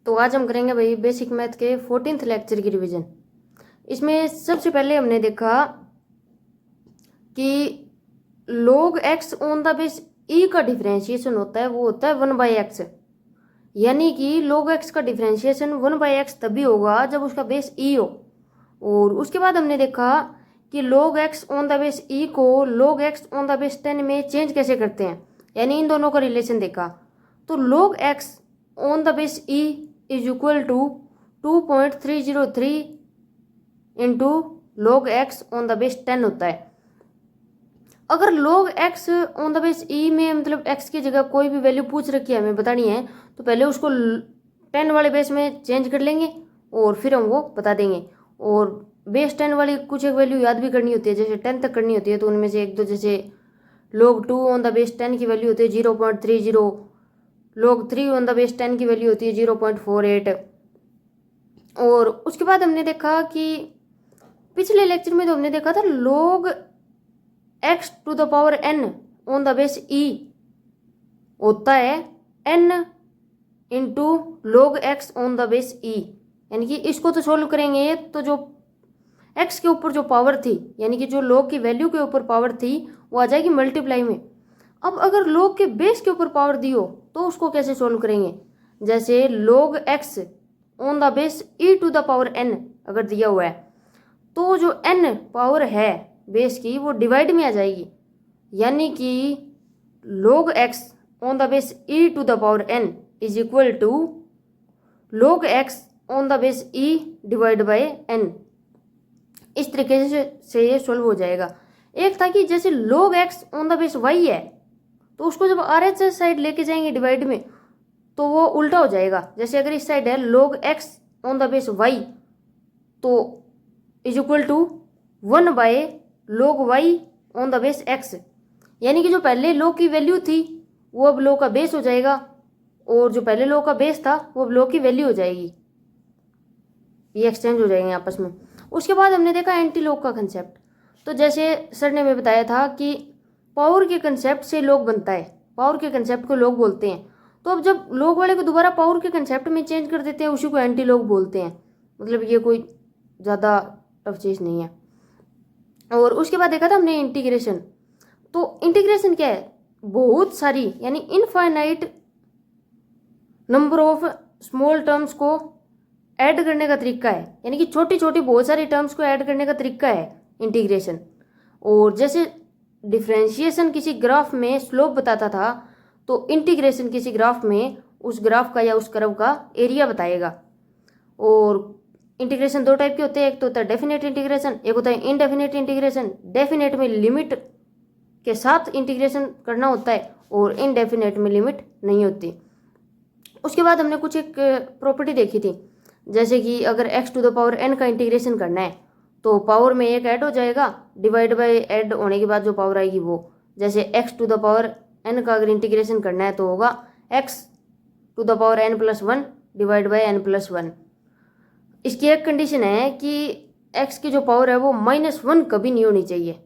तो आज हम करेंगे भाई बेसिक मैथ के 14th लेक्चर की रिवीजन। इसमें सबसे पहले हमने देखा कि log x on the base e का डिफरेंशिएशन होता है, वो होता है 1/x। यानी कि log x का डिफरेंशिएशन 1/x तभी होगा जब उसका बेस ई हो। और उसके बाद हमने देखा कि log x on the base e को log x on the base 10 में चेंज कैसे करते हैं, यानी इन दोनों का रिलेशन देखा। तो log x on the base e is equal to 2.303 into log x on the base 10 होता है। अगर log x on the base e में मतलब x की जगह कोई भी वैल्यू पूछ रखी है, हमें बतानी है, तो पहले उसको 10 वाले बेस में चेंज कर लेंगे और फिर हम वो बता देंगे। और बेस 10 वाली कुछ एक वैल्यू याद भी करनी होती है, जैसे 10 तक करनी होती है, तो उनमें से एक दो, जैसे log 2 ऑन द बेस 10 की वैल्यू होती है 0.30, log 3 ऑन द बेस 10 की वैल्यू होती है 0.48। और उसके बाद हमने देखा कि पिछले लेक्चर में तो हमने देखा था log x to the power n on the base e होता है n into log x on the base e। यानी कि इसको तो सोल्व करेंगे तो जो x के ऊपर जो पावर थी, यानी कि जो log की वैल्यू के ऊपर पावर थी, वो आ जाएगी मल्टीप्लाई में। अब अगर log के बेस के ऊपर पावर दी हो तो उसको कैसे सोल्व करेंगे, जैसे log x on the base e to the power n अगर दिया हुआ है, तो जो n पावर है बेस की वो डिवाइड में आ जाएगी। यानी कि log x on the base e to the power n is equal to log x on the base e divide by n। इस तरीके से ये सोल्व हो जाएगा। एक था कि जैसे log x on the base y है, तो उसको जब RHS साइड लेके जाएंगे डिवाइड में, तो वो उल्टा हो जाएगा। जैसे अगर इस साइड है log x on the base y, तो is equal to 1/log y on the base x। यानी कि जो पहले log की वैल्यू थी वो अब log का बेस हो जाएगा, और जो पहले log का बेस था वो अब log की वैल्यू हो जाएगी। ये एक्सचेंज हो जाएंगे आपस में। उसके बाद हमने देखा एंटी log का कंसेप्ट। तो जैसे सर ने हमें बताया था कि पावर के कंसेप्ट से log बनता है, पावर के कंसेप्ट को log बोलते हैं। तो अब जब log वाले को दोबारा पावर के कंसेप्ट में चेंज कर देते हैं, उसी को एंटी log बोलते हैं। मतलब ये कोई ज़्यादा टफ चीज़ नहीं है। और उसके बाद देखा था हमने इंटीग्रेशन। तो इंटीग्रेशन क्या है, बहुत सारी यानी infinite number of small terms को ऐड करने का तरीका है। यानी कि छोटी छोटी बहुत सारी टर्म्स को ऐड करने का तरीका है इंटीग्रेशन। और जैसे डिफरेंशिएशन किसी ग्राफ में स्लोप बताता था, तो इंटीग्रेशन किसी ग्राफ में उस ग्राफ का या उस कर्व का एरिया बताएगा। और इंटीग्रेशन दो टाइप के होते हैं, एक तो होता है डेफिनेट इंटीग्रेशन, एक होता है इनडेफिनेट इंटीग्रेशन। डेफिनेट में लिमिट के साथ इंटीग्रेशन करना होता है और इनडेफिनेट में लिमिट नहीं होती। उसके बाद हमने कुछ एक प्रॉपर्टी देखी थी, जैसे कि अगर x to the power n का इंटीग्रेशन करना है, तो पावर में एक ऐड हो जाएगा, डिवाइड बाय ऐड होने के बाद जो पावर आएगी वो। जैसे x to the power n का अगर इंटीग्रेशन करना है तो होगा x to the power n plus 1 divide by n plus 1। इसकी एक कंडीशन है कि x की जो पावर है वो -1 कभी नहीं होनी चाहिए।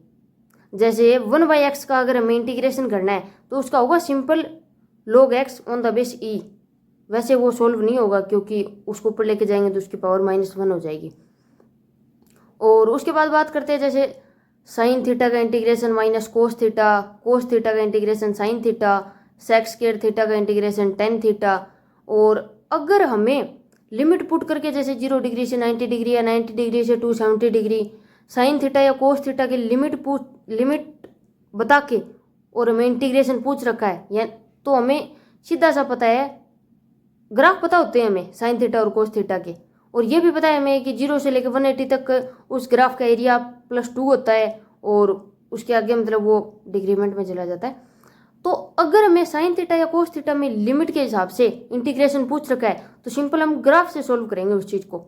जैसे 1/x का अगर हमें इंटीग्रेशन करना है तो उसका होगा simple log x on the base e। वैसे वो सोल्व नहीं होगा क्योंकि उसको ऊपर लेके जाएंगे तो उसकी पावर -1 हो जाएगी। और उसके बाद बात करते हैं जैसे साइन थीटा का integration minus cos theta, cos theta का integration sine theta, sec square theta का इंटीग्रेशन टेन थीटा। और अगर हमें लिमिट पुट करके जैसे 0 डिग्री से 90 डिग्री या 90 डिग्री से 270 डिग्री साइन थीटा या कोस थीटा की लिमिट बता के और हमें इंटीग्रेशन पूछ रखा है, या तो हमें सीधा सा पता है, ग्राफ पता होते हैं हमें साइन थीटा और कोस थीटा के, और ये भी पता है हमें कि 0 से लेकर 180 तक उस ग्राफ का एरिया +2 होता है, और उसके आगे मतलब वो डिक्रीमेंट में चला जाता है। तो अगर हमें साइन थीटा या कोस थीटा में लिमिट के हिसाब से इंटीग्रेशन पूछ रखा है, तो सिंपल हम ग्राफ से सोल्व करेंगे उस चीज़ को।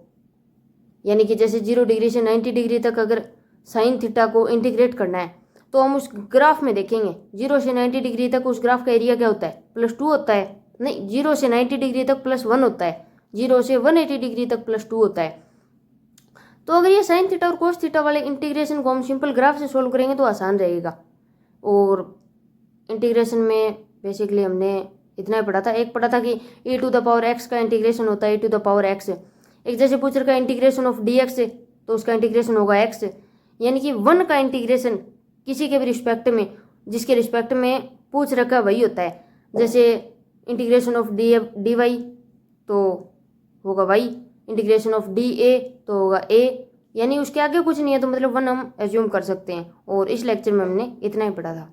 यानी कि जैसे 0 डिग्री से 90 डिग्री तक अगर साइन थीटा को इंटीग्रेट करना है, तो हम उस ग्राफ में देखेंगे 0 से 90 डिग्री तक उस ग्राफ का एरिया क्या होता है, +2 होता है। नहीं, 0 से 90 डिग्री तक +1 होता है, 0 से 180 डिग्री तक +2 होता है। तो अगर ये साइन थीटा और कोस थीटा वाले इंटीग्रेशन को हम सिंपल ग्राफ से सोल्व करेंगे तो आसान रहेगा। और इंटीग्रेशन में बेसिकली हमने इतना ही पढ़ा था। एक पढ़ा था कि e to the power x का इंटीग्रेशन होता है e to the power x। एक जैसे पूछ रखा है इंटीग्रेशन ऑफ dx है तो उसका इंटीग्रेशन होगा x। यानी कि 1 का इंटीग्रेशन किसी के भी रिस्पेक्ट में, जिसके रिस्पेक्ट में पूछ रखा वही होता है। जैसे इंटीग्रेशन ऑफ dy तो होगा y, इंटीग्रेशन ऑफ dA तो होगा a, यानी उसके आगे कुछ नहीं है तो मतलब 1 हम एज्यूम कर सकते हैं। और इस लेक्चर में हमने इतना ही पढ़ा था।